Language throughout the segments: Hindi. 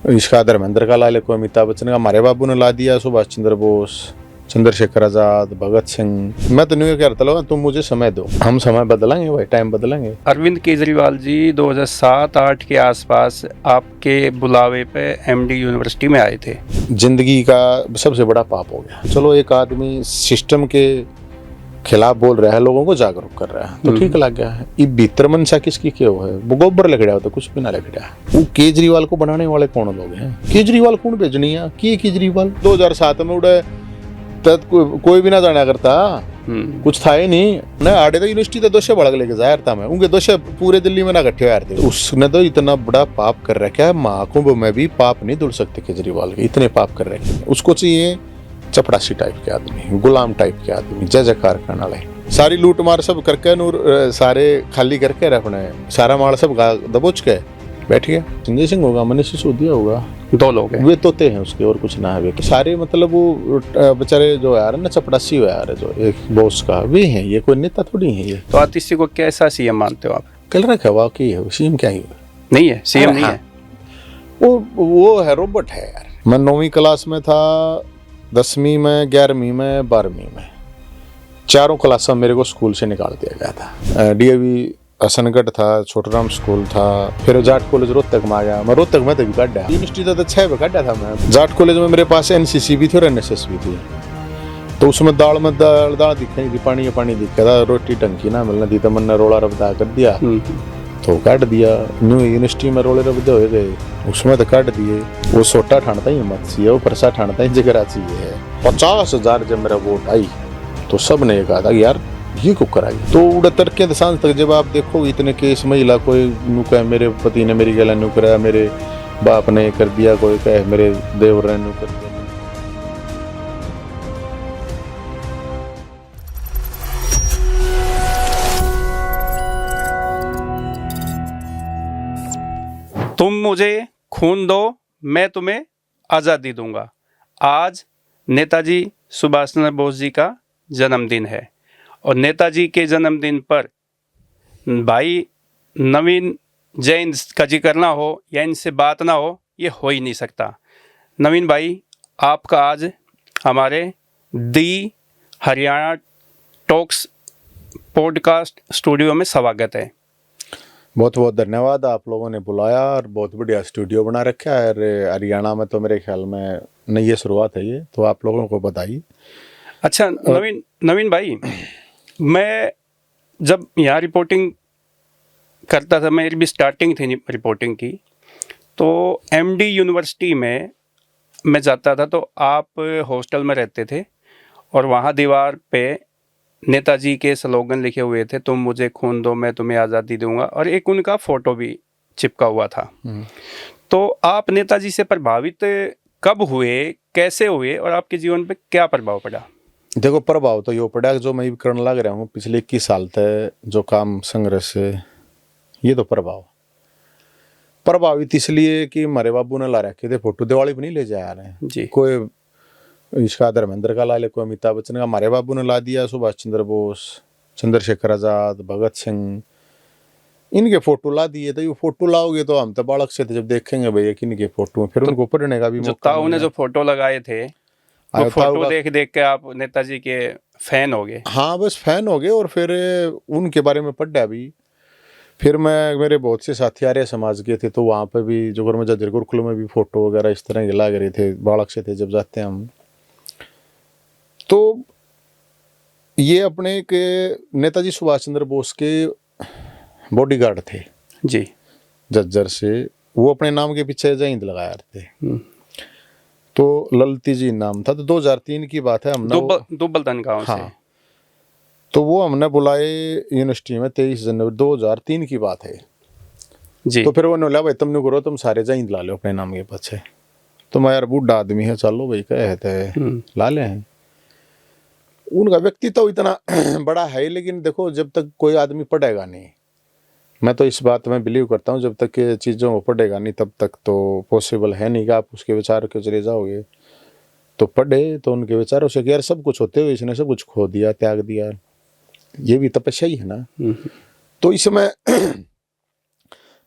इसका धर्मेंद्र का ला ले, कोई अमिताभ बच्चन का, हमारे बाबू ने ला दिया सुभाष चंद्र बोस, चंद्रशेखर आजाद, भगत सिंह। मैं तो नहीं कहता हूँ तुम मुझे समय दो, हम समय बदलेंगे भाई, टाइम बदलेंगे। अरविंद केजरीवाल जी 2007-8 के आसपास आपके बुलावे पे एमडी यूनिवर्सिटी में आए थे। जिंदगी का सबसे बड़ा पाप हो गया। चलो एक आदमी सिस्टम के खिलाफ बोल रहा है, लोगों को जागरूक कर रहा है, तो ठीक लग गया है। ये भीतर मनसा किसकी क्यों है? वो गोबर लग रहा हो तो कुछ भी ना लग रहा है। वो केजरीवाल को बनाने वाले कौन लोग हैं? केजरीवाल कौन भेजनी है? की केजरीवाल 2007 में उड़े तब कोई भी ना जाना करता, कुछ था ही नहीं ना। आड़े तो यूनिवर्सिटी तो दोषे बढ़ लेके जाहिर था मैं, उनके दोषे पूरे दिल्ली में ना इकट्ठे हुए थे। उसने तो इतना बड़ा पाप कर रखा है, महाकुंभ में भी पाप नहीं धुल सकते केजरीवाल के, इतने पाप कर रखे हैं। उसको चाहिए चपड़ासी टाइप के आदमी, गुलाम टाइप के आदमी, जय जयकार करने वाले। सारी लूट मार सब करके नूर सारे खाली करके रखने, सारा माल सब दबोच के बैठ गया। संजय सिंह होगा, मनीष सिसोदिया होगा, 2 लोग हैं। वे तोते हैं उसके, और कुछ ना है। वे सारे मतलब वो बेचारे जो यार ना चपड़ासी हो यार, जो एक बॉस का वे हैं, ये कोई नेता थोड़ी है ये। तो आतिशी को कैसा सीएम मानते हो आप? कल रखा वाकई है, सीएम क्या ही नहीं है, सीएम नहीं है। वो है, रोबोट है यार। मैं 9वीं क्लास में था, 10वीं में, 11वीं में, 12वीं में, चारों क्लासों मेरे को स्कूल से निकाल दिया गया था। डीएवी हसनगढ़ था, छोटराम स्कूल था, फिर जाट कॉलेज रोहतक में आ गया। मैं रोहतक में तो भी काटा, यूनिवर्सिटी तो 6 में काटा था मैं। जाट कॉलेज में मेरे पास एनसीसी भी थी और एनएसएस भी थी, तो उसमें दाल दिख नहीं थी, पानी दिखा था, रोटी टंकी ना मिलना थी, तो मैंने रोला रबदा कर दिया तो काट दिया। न्यू यूनिवर्सिटी में रोले रबदे हो गए, उसमें तो काट दिए। वो सोटा ठाणता ही मत चाहिए, वो परसा ठाणता ही जगरा चाहिए। 50,000 जब मेरा वोट आई तो सब ने कहा था यार ये को कराई। तो उड़तर के सांस तक जब आप देखो इतने केस, महिला कोई नुका मेरे पति ने मेरी गला नु कराया, मेरे बाप ने कर दिया, कोई कहे मेरे देवर ने नु कर दिया। तुम मुझे खून दो, मैं तुम्हें आज़ादी दूंगा। आज नेताजी सुभाष चंद्र बोस जी का जन्मदिन है और नेताजी के जन्मदिन पर भाई नवीन जैन का जिक्र ना हो या इनसे बात ना हो, ये हो ही नहीं सकता। नवीन भाई, आपका आज हमारे दी हरियाणा टॉक्स पॉडकास्ट स्टूडियो में स्वागत है। बहुत बहुत धन्यवाद, आप लोगों ने बुलाया और बहुत बढ़िया स्टूडियो बना रखा है। हरियाणा में तो मेरे ख्याल में नई शुरुआत है ये, तो आप लोगों को बताइए। अच्छा नवीन भाई, मैं जब यहाँ रिपोर्टिंग करता था, मेरी भी स्टार्टिंग थी रिपोर्टिंग की, तो एमडी यूनिवर्सिटी में मैं जाता था, तो आप हॉस्टल में रहते थे और वहाँ दीवार पे नेताजी के स्लोगन लिखे हुए थे, तुम मुझे खून दो मैं तुम्हें आज़ादी दूंगा, और एक उनका फोटो भी चिपका हुआ था। तो आप नेताजी से प्रभावित कब हुए, कैसे हुए और आपके जीवन पे क्या प्रभाव पड़ा? देखो, प्रभाव तो यो पड़ा जो मैं भी करने लग रहा हूँ पिछले 21 साल तक जो काम संघर्ष है, ये तो प्रभावित इसलिए कि हमारे बाबू ने ला रखे थे फोटो, दिवाली पर नहीं ले जा रहे हैं जी। कोई इसका धर्मेंद्र का ला ले, कोई अमिताभ बच्चन का, हमारे बाबू ने ला दिया सुभाष चंद्र बोस, चंद्रशेखर आजाद, भगत सिंह, इनके फोटो ला दिए। तो ये फोटो लाओगे तो हम तो बालक से थे, जब देखेंगे भैया किनके फोटो, फिर उनको पढ़ने का भी मौका। उन्हें जो फोटो लगाए थे वो फोटो देख के आप नेताजी के फैन हो गए? हाँ, बस फैन हो गए, और फिर उनके बारे में पढ़ा भी। फिर मेरे बहुत से साथी आर्य समाज के थे, तो वहाँ पे भी जो जजर गुरुकुल में भी फोटो वगैरह इस तरह के लग रहे थे, बालक से थे जब जाते हैं हम। तो ये अपने के नेताजी सुभाष चंद्र बोस के बॉडीगार्ड थे जी, जज्जर से। वो अपने नाम के पीछे जयंत लगाया थे, तो ललती जी नाम था। तो 2003 की बात है, हमने दुब्बलतन गांव से, तो वो हमने बुलाए यूनिवर्सिटी में 23 जनवरी 2003 की बात है जी। तो फिर वो बोला भाई तुमने करो, तुम सारे जयंत ला लो अपने नाम के पीछे। तो मैं यार बूढ़ा आदमी है, चलो भाई कहते हैं ला ले हैं। उनका व्यक्तित्व तो इतना बड़ा है, लेकिन देखो जब तक कोई आदमी पढ़ेगा नहीं, मैं तो इस बात में बिलीव करता हूँ, जब तक ये चीज़ों को पढ़ेगा नहीं तब तक तो पॉसिबल है नहीं कि आप उसके विचारों के चले जाओगे। तो पढ़े तो उनके विचारों से कि यार सब कुछ होते हुए इसने सब कुछ खो दिया, त्याग दिया, ये भी तपस्या ही है ना। तो इस समय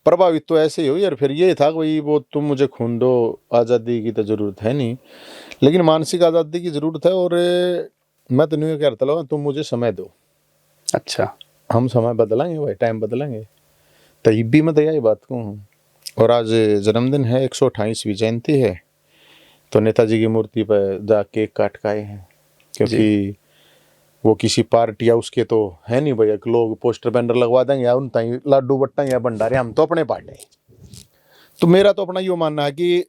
प्रभावित तो ऐसे ही हो यार। फिर ये था कोई वो तुम मुझे खून दो, आज़ादी की तो ज़रूरत है नहीं, लेकिन मानसिक आज़ादी की ज़रूरत है। और मैं तो नहीं कहता हूँ तुम मुझे समय दो। अच्छा, हम समय बदलेंगे भाई, टाइम बदलेंगे। तब भी मैं तो यही बात कहूँ। और आज जन्मदिन है, 128वीं जयंती है, तो नेताजी की मूर्ति पर जा केक काट के आए हैं, क्योंकि वो किसी पार्टी या उसके तो है नहीं भैया कि लोग पोस्टर बैनर लगवा देंगे या उन ताई लाडू बट्टा या भंडारे, हम तो अपने पार्टी। तो मेरा तो अपना यो मानना है कि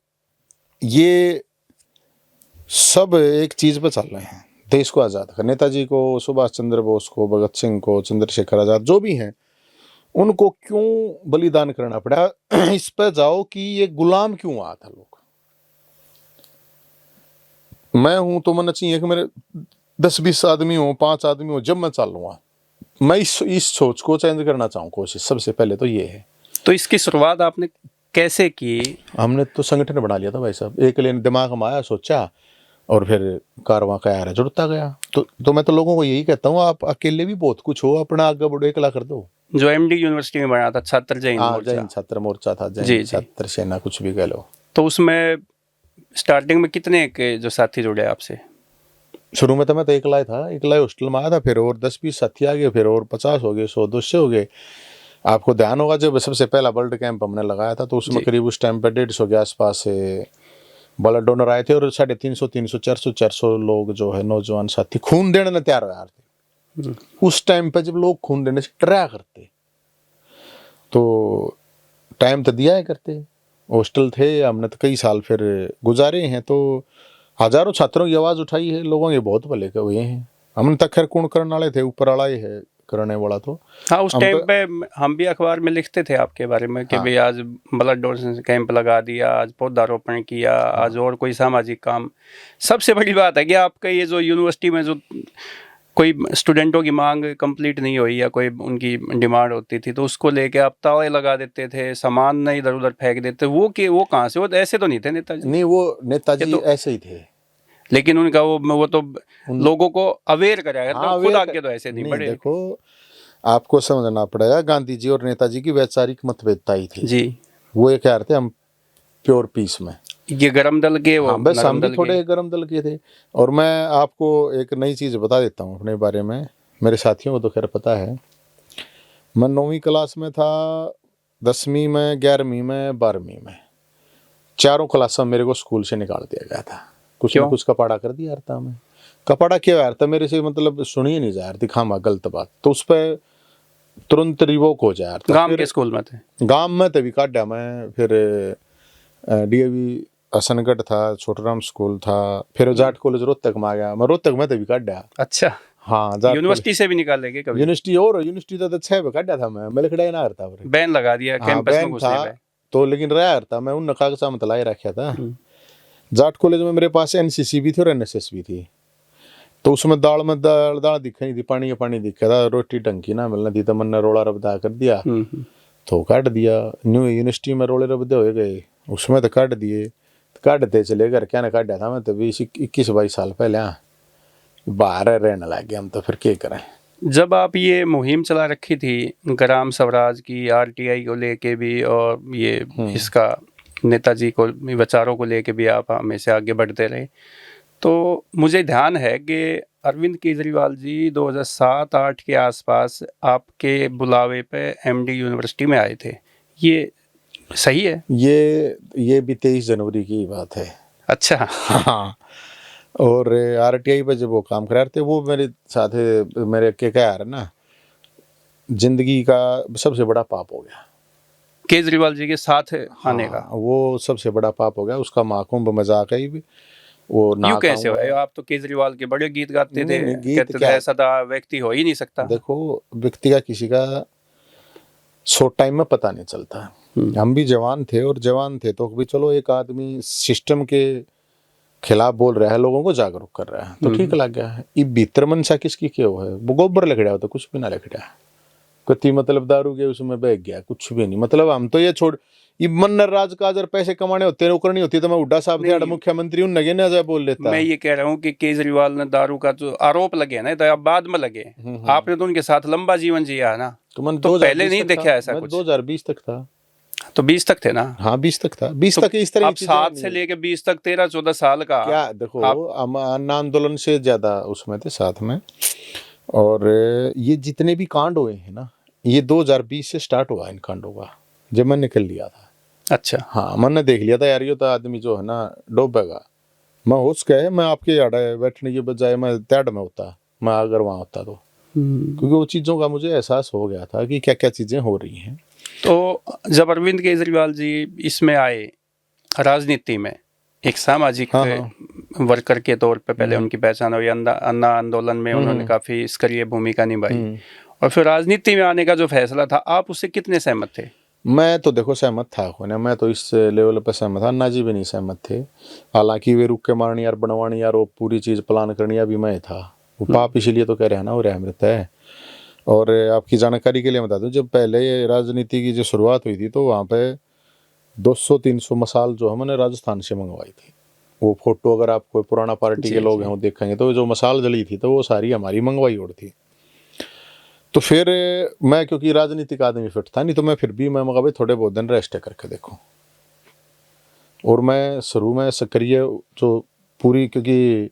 ये सब एक चीज पे चल रहे हैं, देश को आज़ाद कर। नेताजी को, सुभाष चंद्र बोस को, भगत सिंह को, चंद्रशेखर आजाद जो भी हैं, उनको क्यों बलिदान करना पड़ा? इस पे जाओ कि ये गुलाम क्यों हुआ था लोग। मैं हूं तो मन चाहिए कि मेरे 10-20 आदमी हो, 5 आदमी हो, जब मैं चलूंगा मैं इस सोच को चेंज करना चाहूँ। कोशिश सबसे पहले तो ये है। तो इसकी शुरुआत आपने कैसे की? हमने तो संगठन बना लिया था भाई साहब, एक लेन दिमाग में आया, सोचा और फिर कारवां का यार जुड़ता गया। तो मैं तो लोगों को यही कहता हूँ, आप अकेले भी बहुत कुछ हो, अपना आगे बढ़ो, एकला कर दो। जो एमडी यूनिवर्सिटी में बना था छात्र जय हिंद हाँ, मोर्चा। जय हिंद छात्र मोर्चा था, जय जी, हिंद जी। छात्र सेना, कुछ भी कह लो। तो उसमें स्टार्टिंग में कितने के जो साथी जुड़े आपसे? शुरू में तो मैं तो एकला ही था, एकला ही हॉस्टल में आया था, फिर और 10-20 साथी आ गए, फिर और 50 हो गए, 100-200 हो गए। आपको ध्यान होगा जब सबसे पहला ब्लड कैंप हमने लगाया था, तो उसमें जी। करीब उस टाइम पे 150 के आसपास ब्लड डोनर आए थे, और 350, 400 लोग जो है नौजवान साथी खून देने तैयार हो थे। उस टाइम पे जब लोग खून देने से डरा करते, तो टाइम तो दिया है करते, हॉस्टल थे, हमने तो कई साल फिर गुजारे हैं, तो हजारों छात्रों की आवाज़ उठाई है, लोगों के बहुत भले के हुए हैं। हमने तक खैर कौन करने वाले थे, ऊपर वाला ही है करने वाला। तो हाँ, उस टाइम पे हम भी अखबार में लिखते थे आपके बारे में कि भाई आज ब्लड डोनेशन कैंप लगा दिया, आज पौधारोपण किया, आज और कोई सामाजिक काम। सबसे बड़ी बात है कि आपका ये जो यूनिवर्सिटी में जो कोई स्टूडेंटों की मांग कंप्लीट नहीं हुई या कोई उनकी डिमांड होती थी, तो उसको लेके आप ताले लगा देते थे, सामान नहीं इधर उधर फेंक देते। वो कहाँ से? वो ऐसे तो नहीं थे नेताजी। नहीं, वो नेताजी ऐसे ही थे, लेकिन उनका वो तो लोगों को अवेयर कराया था। खुद आके तो ऐसे नहीं बड़े। देखो, आपको समझना पड़ेगा, गांधी जी और नेताजी की वैचारिक मतभेदता ही थी जी। वो एक यार थे, हम प्योर पीस में, ये गरम दल के, वो हाँ, बस हम भी दल थोड़े गरम दल के थे। और मैं आपको एक नई चीज़ बता देता हूँ अपने बारे में, मेरे साथियों को तो खैर पता है। मैं 9वीं क्लास में था, 10वीं में, 11वीं में, 12वीं में, चारों क्लास में मेरे को स्कूल से निकाल दिया गया था। कुछ न कुछ कपाड़ा कर दिया यार था। मैं कपाड़ा क्या यार था, मेरे से मतलब सुनिए नहीं जा रही थी खामा गलत बात, तो उस पर तुरंत रिवोक हो जाए। गांव के स्कूल में थे? गांव में तभी काटा मैं। फिर डीएवी हसनगढ़ था, छोटराम स्कूल था, फिर जाट कॉलेज रोहतक में आ गया। मैं रोहतक में तभी काटा। अच्छा, हाँ, यूनिवर्सिटी से भी निकाले गए कभी? यूनिवर्सिटी तो 6 पे काटा था मैं लखड़ा ना करता बैन लगा दिया कैंपस में घुसने पे। तो लेकिन रहा था मैं उन कागजा में तलाई रखा था। जाट कॉलेज में मेरे पास एनसीसी भी थी और एनएसएस भी थी, तो उसमें दाल दिखा नहीं थी, पानी दिखा था, रोटी ढंग की ना मिलना थी, तो मैंने रोड़ा रबदा कर दिया, तो काट दिया। न्यू यूनिवर्सिटी में रोले रबदे हो गए, उसमें तो काट दिए, काटते चले घर। क्या ना काटा था मैं तो 21-22 साल पहले, बाहर रहने लग गया हम, तो फिर क्या करें। जब आप ये मुहिम चला रखी थी ग्राम स्वराज की, आरटीआई को लेके भी, और ये इसका नेताजी को विचारों को लेके भी आप हमेशा आगे बढ़ते रहे, तो मुझे ध्यान है कि अरविंद केजरीवाल जी 2007-8 के आसपास आपके बुलावे पे एमडी यूनिवर्सिटी में आए थे। ये सही है? ये भी 23 जनवरी की बात है। अच्छा। हाँ, और आरटीआई पर जब वो काम करा रहे थे, वो मेरे साथ मेरे क्या यार ना, जिंदगी का सबसे बड़ा पाप हो गया केजरीवाल जी के साथ आने का। वो सबसे बड़ा पाप हो गया। उसका महाकुंभ मजाक है वो ना। यूं कैसे हुआ? आप तो केजरीवाल के बड़े गीत गाते थे, कहते थे ऐसा व्यक्ति हो ही नहीं सकता। देखो, व्यक्ति का किसी का शॉर्ट टाइम में पता नहीं चलता। हम भी जवान थे तो भी चलो एक आदमी सिस्टम के खिलाफ बोल रहा है, लोगों को जागरूक कर रहा है, तो ठीक लग गया है। ये भीतर मनसा किसकी क्या है? वो गोबर लिख रहा हो तो कुछ भी ना लिख रहा है, कति मतलब दारू के उसमें बह गया, कुछ भी नहीं। मतलब हम तो ये छोड़, ये मन्नर राज का अगर पैसे कमाने होते, नौकरनी होती, तो मैं हुड्डा साहब थे मुख्यमंत्री उन नगे ना बोल लेता। मैं ये कह रहा हूँ कि केजरीवाल ने दारू का जो आरोप लगे ना, तो अब बाद में लगे, आपने तो उनके साथ लंबा जीवन जिया है ना, तो पहले नहीं देखा ऐसा कुछ? 2020 तक था। तो 20 तक थे ना? हाँ 20 तक था, 20 तो तक इस तरह आप की चीजें 7 से लेके 20 तक 13-14 साल का क्या देखो, आप हम अन्न आंदोलन से ज्यादा उसमें थे साथ में। और ये जितने भी कांड हुए हैं ना, ये 2020 से स्टार्ट हुआ इन कांडों का, जब मैं निकल लिया था। अच्छा। हाँ मैंने देख लिया था यार, ये तो आदमी जो है ना डूबेगा। मैं होश क्या है, मैं आपके आड़े बैठने के बजाय मैं तैड में होता, मैं अगर वहाँ होता तो, क्योंकि वो चीज़ों का मुझे एहसास हो गया था कि क्या क्या चीज़ें हो रही हैं। तो जब अरविंद केजरीवाल जी इसमें आए राजनीति में, एक सामाजिक हाँ हाँ। वर्कर के तौर पे पहले उनकी पहचान हुई, अन्ना आंदोलन में उन्होंने काफ़ी सक्रिय भूमिका निभाई, और फिर राजनीति में आने का जो फैसला था, आप उससे कितने सहमत थे? मैं तो देखो सहमत था होने, मैं तो इस लेवल पर सहमत था, अन्ना जी भी नहीं सहमत थे। हालांकि वे रुक के मारनी यार बनवानी यार वो पूरी चीज़ प्लान करनी अभी मैं था। वो पाप इसीलिए तो कह रहे हैं ना, वो रहमत है। और आपकी जानकारी के लिए बता दूं, जब पहले राजनीति की जो शुरुआत हुई थी तो वहाँ पे 200-300 मसाल जो हमने राजस्थान से मंगवाई थी। वो फोटो अगर आप कोई पुराना पार्टी के लोग हैं वो देखेंगे तो जो मसाल जली थी तो वो सारी हमारी मंगवाई और थी। तो फिर मैं क्योंकि राजनीतिक आदमी फिट था नहीं, तो मैं फिर भी मैं मगा भाई थोड़े बहुत दिन रेस्ट करके देखो। और मैं शुरू में सक्रिय जो पूरी, क्योंकि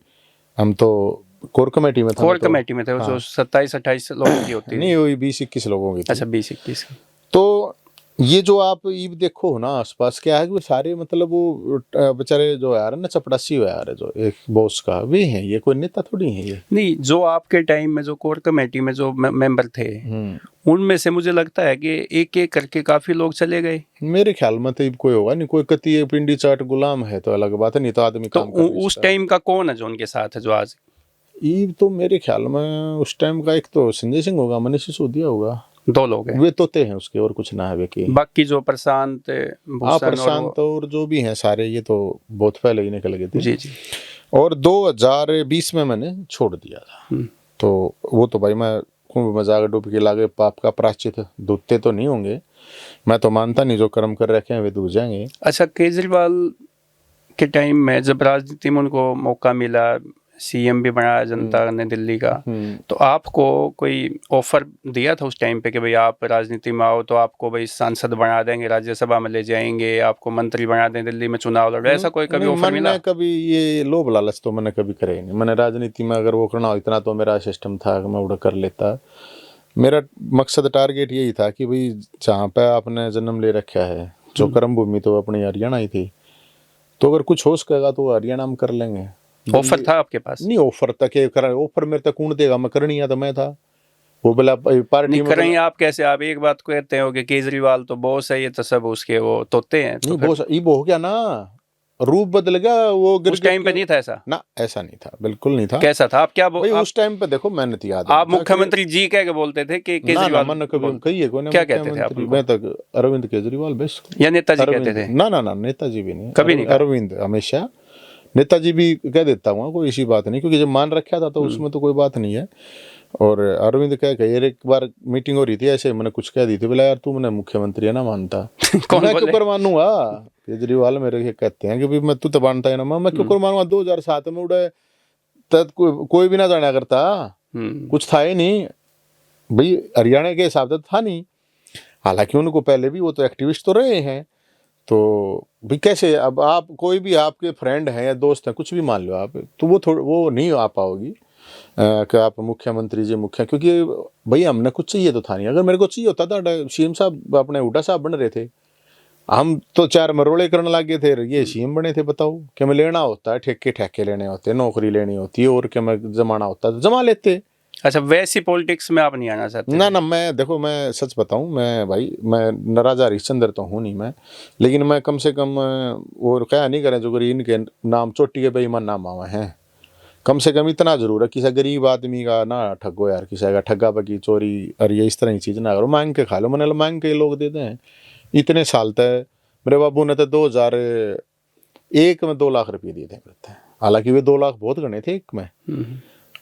हम तो कोर कमेटी में था, कोर कमेटी में थे, जो 27-28 लोगों की होती नहीं थी। वही 20-21 लोगों की थी। अच्छा 20-21। तो ये जो आप ये देखो हो ना आसपास, क्या है कि वो सारे मतलब वो बेचारे जो यार ना चपड़ासी हो यार, जो एक बॉस का वे हैं, ये कोई नेता थोड़ी है ये। नहीं, जो आपके टाइम में जो कोर कमेटी में जो मेंबर थे, उनमें से मुझे लगता है कि एक एक करके काफी लोग चले गए। मेरे ख्याल में तो कोई होगा नहीं, कोई कति पिंडी चाट गुलाम है तो अलग बात है, नहीं तो आदमी तो काम कर भी उस सकता है। टाइम का कौन है जो उनके साथ है, जो आज? ये तो मेरे ख्याल में उस टाइम का एक तो संजय सिंह होगा, मनीष सिसोदिया होगा, 2 लोग हैं, वे तोते हैं उसके, और कुछ ना है वे की। बाकी जो प्रशांत हाँ भूषण और प्रशांत और जो भी हैं सारे, ये तो बहुत पहले ही निकल गए थे। जी जी। और 2020 में मैंने छोड़ दिया था। तो वो तो भाई मैं कुंभ में जाकर डुबकी लागे पाप का प्रायश्चित धुते तो नहीं होंगे, मैं तो मानता नहीं जो कर्म कर रखे हैं वे धुल जाएंगे। अच्छा, केजरीवाल के टाइम में जब राजनीति में उनको मौका मिला, सीएम भी बनाया जनता ने दिल्ली का, तो आपको कोई ऑफर दिया था उस टाइम पे कि भाई आप राजनीति में आओ तो आपको भाई सांसद बना देंगे, राज्यसभा में ले जाएंगे, आपको मंत्री बना दें, दिल्ली में चुनाव लड़, ऐसा कोई कभी ऑफर मिला? मैंने कभी ये लोभ लालच तो मैंने कभी करे नहीं। मैंने राजनीति में अगर वो करना हो इतना तो मेरा सिस्टम था कि मैं उड़ कर लेता। मेरा मकसद टारगेट यही था कि भाई जहाँ पे आपने जन्म ले रखा है, जो कर्म भूमि तो अपनी हरियाणा ही थी, तो अगर कुछ हो सकेगा तो हरियाणा में कर लेंगे। ऑफर था आपके पास? नहीं ऑफर तक ऑफर मेरे तक कौन देगा, मैं करनी है तो मैं था वो बोला पार्टी नहीं में कर रही आप कैसे? आप एक बात को कहते हो कि केजरीवाल तो बॉस है, ये तो सब उसके वो तोते हैं, तो नहीं बहुत ये हो गया ना, रूप बदल गया वो। उस टाइम पे नहीं था ऐसा? ना ऐसा नहीं था, बिल्कुल नहीं था। कैसा था? आप क्या भाई उस टाइम पे देखो मैंने तो याद आप मुख्यमंत्री जी कह के बोलते थे कि केजरीवाल? ना मैंने कभी कही है क्या कहते थे आप? मैं तक अरविंद केजरीवाल बेस्ट या नेताजी कहते थे? ना नेताजी भी नहीं, कभी नहीं अरविंद हमेशा। नेताजी भी कह देता हूँ, कोई ऐसी बात नहीं, क्योंकि जब मान रखा था तो उसमें तो कोई बात नहीं है। और अरविंद कह के यार एक बार मीटिंग हो रही थी ऐसे, मैंने कुछ कह दी थी, बोला यार तू मैंने मुख्यमंत्री है ना मानता मैं क्यों कर मानूंगा। केजरीवाल मेरे कहते हैं कि भाई मैं तू तो मानता है ना, मैं क्यों कर मानूंगा। 2007 में उड़े तब कोई भी ना जाना करता, कुछ था ही नहीं भाई, हरियाणा के हिसाब से था नहीं। हालांकि उनको पहले भी वो तो एक्टिविस्ट तो रहे हैं, तो भी कैसे अब आप कोई भी आपके फ्रेंड हैं या दोस्त हैं कुछ भी मान लो आप, तो वो नहीं आ पाओगी कि आप मुख्यमंत्री जी मुख्य, क्योंकि भाई हमने कुछ चाहिए तो था नहीं। अगर मेरे को चाहिए होता था, सीएम साहब अपने हुड्डा साहब बन रहे थे, हम तो 4 मरोड़े करने लगे थे, ये सीएम बने थे। बताओ कि मैं लेना होता है, ठेके लेने होते, नौकरी लेनी होती है, और क्या मैं जमाना होता तो जमा लेते। अच्छा, वैसी पॉलिटिक्स में आप नहीं आना चाहते? ना मैं देखो, मैं सच बताऊं, मैं भाई मैं राजा हरिश्चंद्र तो हूँ नहीं मैं, लेकिन मैं कम से कम वो क्या नहीं करें जो गरीब इनके नाम चोटी के बेईमान नाम आवे हैं, कम से कम इतना जरूर है किसी गरीब आदमी का ना ठगो यार, किसी का ठगा बगी चोरी और ये इस तरह की चीज़ ना करो, मांग के खा लो। मैंने मांग के लोग देते हैं इतने साल तक। मेरे बाबू ने तो 2001 में 2 लाख रुपये दिए थे, हालांकि वे 2 लाख बहुत गणे थे एक में।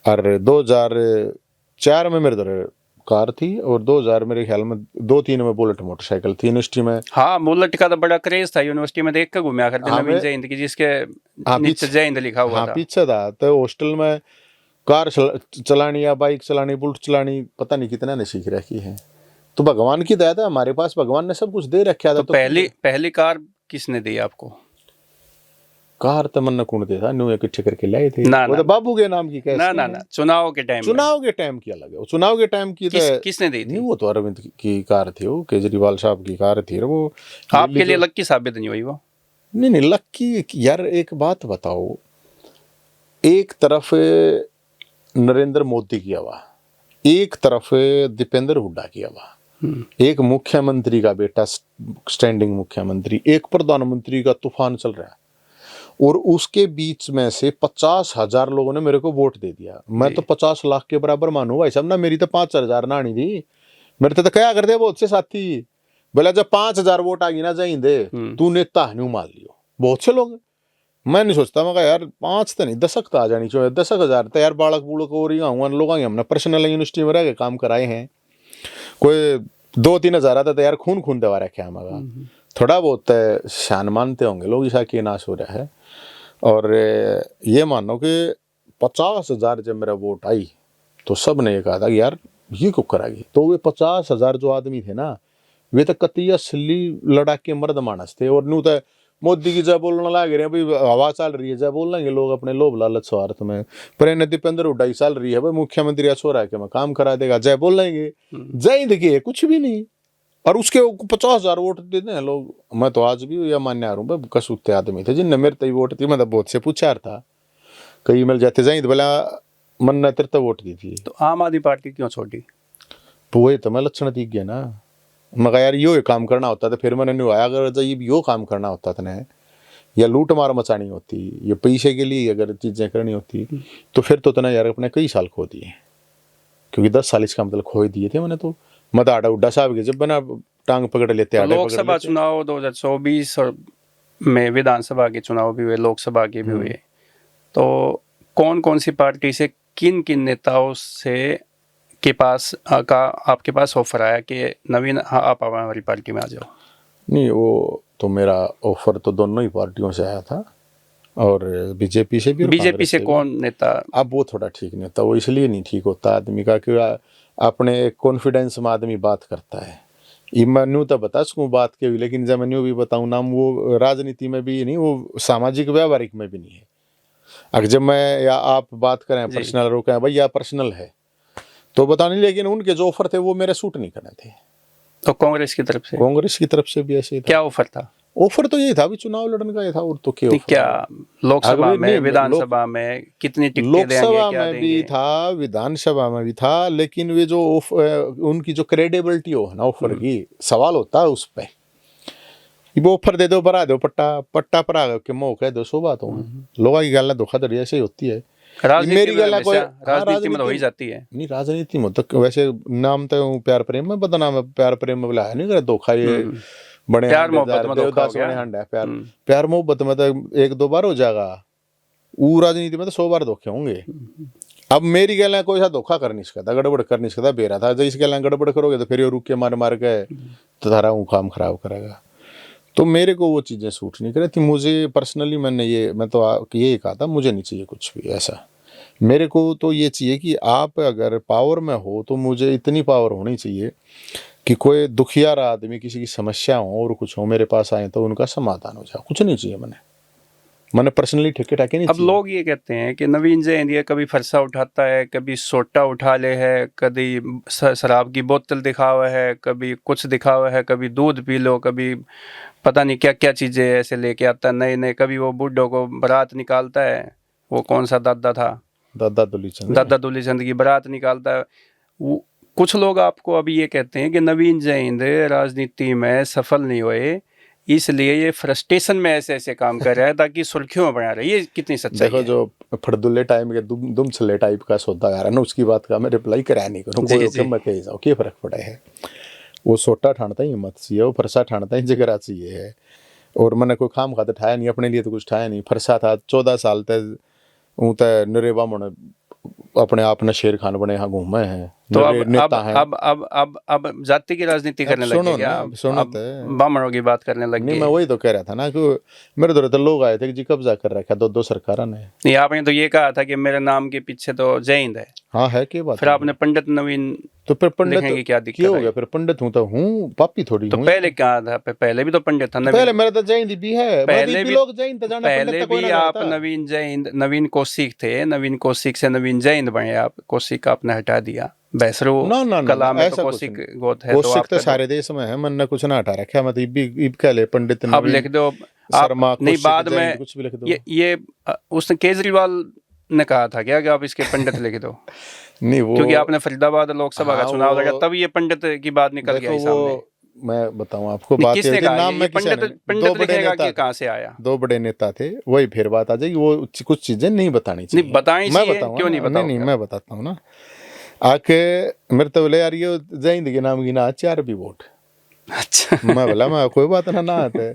और 2004 में मेरे तरह कार थी, और 2000 मेरे ख्याल में 2-3 में बुलेट मोटरसाइकिल थी यूनिवर्सिटी में। हाँ, बुलेट का तो बड़ा क्रेज था यूनिवर्सिटी में, देख कर घूमया करते नवीन जयंत की, जिसके नीचे जयंत लिखा हुआ था। पीछे था तो हॉस्टल में कार चलानी या बाइक चलानी बुलेट चलानी पता नहीं कितना ने सीख रखी है। तो भगवान की दया था, हमारे पास भगवान ने सब कुछ दे रखा था। तो पहली कार किसने दी आपको? कार तो मन कौन देता, न्यू इकट्ठे करके लाए थे, ना, वो ना। तो बाबू के नाम की कैसे ना ना ना, चुनाव के टाइम में चुनाव के टाइम की अलग है, वो चुनाव के टाइम की किसने दी नहीं, थी? वो तो अरविंद की कार थी, वो केजरीवाल साहब की कार थी वो। आपके लिए लक्की साबित नहीं हुई वो? नहीं नहीं, लक्की यार, एक बात बताओ, एक तरफ नरेंद्र मोदी की हवा, एक तरफ दीपेंद्र हुड्डा की हवा, एक मुख्यमंत्री का बेटा स्टैंडिंग मुख्यमंत्री, एक प्रधानमंत्री का तूफान चल रहा है, और उसके बीच में से 50,000 लोगों ने मेरे को वोट दे दिया। मैं तो 50 लाख के बराबर मानू भाई साहब ना, मेरी तो 5,000 ना आनी थी, मेरे तो क्या कर दे बहुत से साथी बोला, जब 5,000 वोट आ गई ना जाइन दे तू नेता नहीं मान लियो, बहुत से लोग। मैं नहीं सोचता, मैं यार 5 तो नहीं 10 तो आ जानी चाहिए, 10,000 तो यार बालक बूढ़ को लोग हमने पर्सनल यूनिवर्सिटी में रह के काम कराए हैं, कोई 2-3 हजार आता तो यार खून खून दवा रखे हमारा, थोड़ा बहुत शान मानते होंगे लोग, ईसा की नाश हो रहा है। और ये मानो कि 50,000 जब मेरा वोट आई तो सब ने ये कहा था कि यार ये क्यों कराएगी, तो वे 50,000 जो आदमी थे ना, वे तो कतई असली लड़ाके मर्द मानस थे, और नू तो मोदी की जब बोलने लग रहे हैं भाई, हवा चल रही है जब बोल लेंगे लोग अपने लोभ लालच स्वार्थ में, पर इन्हें दीपेंद्र हुड्डा चल रही है भाई, मुख्यमंत्री ऐसा हो रहा है कि मैं काम करा देगा, जय बोल लेंगे, जय देखिए कुछ भी नहीं, और उसके 50,000 वोट देते हैं लोग। मैं तो आज भी यह मान्य हूँ भाई, कसूते आदमी थे जिनने मेरे तय वोट दी, मतलब बहुत से पूछा था, कई मिल जाते जाए तो बोला मन ने तेरे वोट दी थी। तो आम आदमी पार्टी क्यों छोड़ी? तो वही तो मैं लक्षण दिख गया ना, मगर यार यो काम करना होता था, फिर मैंने नहीं आया, अगर जब यो काम करना होता था ना, या लूट मार मचानी होती, ये पैसे के लिए अगर चीजें करनी होती, तो फिर तो तना यार अपने कई साल खो दिए, क्योंकि 10 साल इसका मतलब खो दिए थे मैंने, तो मत आडा उड्डा साहब के जब बना टांग पकड़ लेते, तो लोकसभा चुनाव 2024 और में विधानसभा के चुनाव भी हुए, लोकसभा के भी हुए, तो कौन कौन सी पार्टी से किन किन नेताओं से के पास आपके पास ऑफर आया कि नवीन आप हमारी पार्टी में आ जाओ? नहीं, वो तो मेरा ऑफर तो दोनों ही पार्टियों से आया था, और बीजेपी से भी। बीजेपी से कौन नेता? अब वो थोड़ा ठीक नहीं होता, वो इसलिए नहीं ठीक होता आदमी का कि अपने कॉन्फिडेंस में आदमी बात करता है, मैन्यू तो बता सकूँ बात के भी, लेकिन जब मैन्यू भी बताऊँ नाम, वो राजनीति में भी नहीं, वो सामाजिक व्यवहारिक में भी नहीं है। अगर जब मैं या आप बात करें पर्सनल रोकें भाई या पर्सनल है तो बता नहीं, लेकिन उनके जो ऑफर थे वो मेरे सूट नहीं करने थे। तो कांग्रेस की तरफ से? कांग्रेस की तरफ से भी ऐसे ही था। क्या ऑफर था? ऑफर तो यही था भी चुनाव लड़ने का, ये था, और तो क्या लोकसभा में, विधानसभा में कितनी टिकटें देंगे, लोकसभा क्या में भी था, विधानसभा में भी था, लेकिन वे जो उनकी जो क्रेडिबिलिटी हो ना ऑफर की, सवाल होता है उस पे, वो ऑफर दे दो भरा दो पट्टा भरा के मोह कह दो, सो बात हो, लोगों की गल धोखाधड़ी ऐसे ही होती है। मेरी गल कोई राजनीति में हो ही जाती है। नहीं, राजनीति में तो वैसे नाम तो प्यार प्रेम में बदनाम है, प्यार प्रेम में बुलाया नहीं करे धोखा, ये बड़े प्यार मोहब्बत में धोखा हो गया। हंड है प्यार मोहब्बत में तो 1-2 बार हो जाएगा, वो राजनीति में तो 100 बार धोखे होंगे। अब मेरी गल कोई सा धोखा कर नहीं सकता, गड़बड़ कर नहीं सकता, बेरा था, जब इस गल गड़बड़ करोगे तो फिर ये रुक के मार के तो तारा काम खराब करेगा। तो मेरे को वो चीज़ें सूट नहीं करी थी, मुझे पर्सनली मैं तो यही कहा था, मुझे नहीं चाहिए कुछ भी ऐसा, मेरे को तो ये चाहिए कि आप अगर पावर में हो तो मुझे इतनी पावर होनी चाहिए कि कोई दुखियार आदमी, किसी की समस्या हो और कुछ हो, मेरे पास आए तो उनका समाधान हो जाए, कुछ नहीं चाहिए मैंने पर्सनली ठेके टाके नहीं। अब लोग ये कहते हैं कि नवीन जैन कभी फरसा उठाता है, कभी सोटा उठा ले है, कभी शराब की बोतल दिखा हुआ है, कभी कुछ दिखा हुआ है, कभी दूध पी लो, कभी पता नहीं क्या क्या चीज़ें ऐसे लेके आता है नए नए, कभी वो बुड्ढों को बारात निकालता है, वो कौन सा दादा था, दादा दुली चंद की बारात निकालता है। कुछ लोग आपको अभी ये कहते हैं कि नवीन जैन राजनीति में सफल नहीं हुए, इसलिए ये फ्रस्ट्रेशन में ऐसे ऐसे काम कर रहा है ताकि सुर्खियों में बना रहे। ये कितनी सच्चाई है? देखो, जो फड़दुल्ले टाइम के दुम छल्ले टाइप का सौदा आ रहा है ना, उसकी बात का मैं रिप्लाई कराया नहीं करूँ, मैं कह जाऊँ क्या फर्क पड़ा है। वो सोटा ठानता ही हिम्मत चाहिए, वो फरसा ठानता ही जिगरा चाहिए है, और मैंने कोई खाम खाता ठाया नहीं, अपने लिए तो कुछ ठाया नहीं। फरसा था 14 साल तक ऊँ तय नरेवा मन अपने आप ने शेर खान बने यहाँ घूमे हैं, तो मेरे अब नेता हैं। अब जाति की राजनीति करने लग सुनो गए क्या? ना, अब सुनो अब तो। बामणों की बात करने लग नहीं, गए। मैं वही तो कह रहा था ना कि मेरे दौरे तो लोग आए थे कि जी कब्जा कर रखा दो सरकारों ने। नहीं, आपने तो ये कहा था कि मेरे नाम के पीछे तो जय हिंद है। हाँ है, क्या बात फिर है? आपने पंडित नवीन तो फिर पंडित लिखने की क्या क्यों दिक्कत हो आई? गया? फिर पंडित हूँ तो हूँ, पापी थोड़ी तो हूँ पहले यार। क्या था? पहले भी तो पंडित था तो पहले नवीन। मेरा तो जय हिंद भी है, मेरा तो पहले इपी भी लोग जय हिंद तो जाना, पंडित पहले तो कोई भी ना आप जानता। नवीन जय हिंद, नवीन कौशिक थे। नवीन कौशिक से नवीन जय हिंद बने आप। कौशिक आपने हटा दिया। बैसरू ना ना ना कला ना, में तो ऐसा कुछ कौशिक नहीं। गोत है, तो कौशिक आप तो कर दो। सारे देश में है, मन ने कुछ ना हटा रखा। मतलब इब कह ले पंडित अब नवीन लिख दो आप। शर्मा नहीं, कौशिक बाद जय हिंद में कुछ भी लिख दो। ये उसने केजरीवाल ने कहा था क्या कि आप इसके पंडित लिख दो? नहीं वो, क्योंकि आपने फरीदाबाद लोकसभा का हाँ चुनाव लड़ा, वो तब ये पंडित की बात निकल के देखो आई वो, सामने। मैं बताऊं आपको, नहीं, बात ये किसने होती है, कहा नाम ये में किसी ने पंडित नहीं। दो पंडित बड़े लिखेगा नेता कि थे, कहाँ से आया? दो बड़े नेता थे, वही फिर बात आ जाएगी। वो कुछ चीजें नहीं बतानी नहीं, चाहिए। बताएं मैं चाहिए, बताऊंगा क्यों नहीं ना, नहीं नहीं बताओगे? मैं बताता हूँ ना। आके मेरे तो बोले यार ये जय हिंद के नाम की ना 4 भी वोट। अच्छा। मैं बोला मैं कोई बात ना ना आते।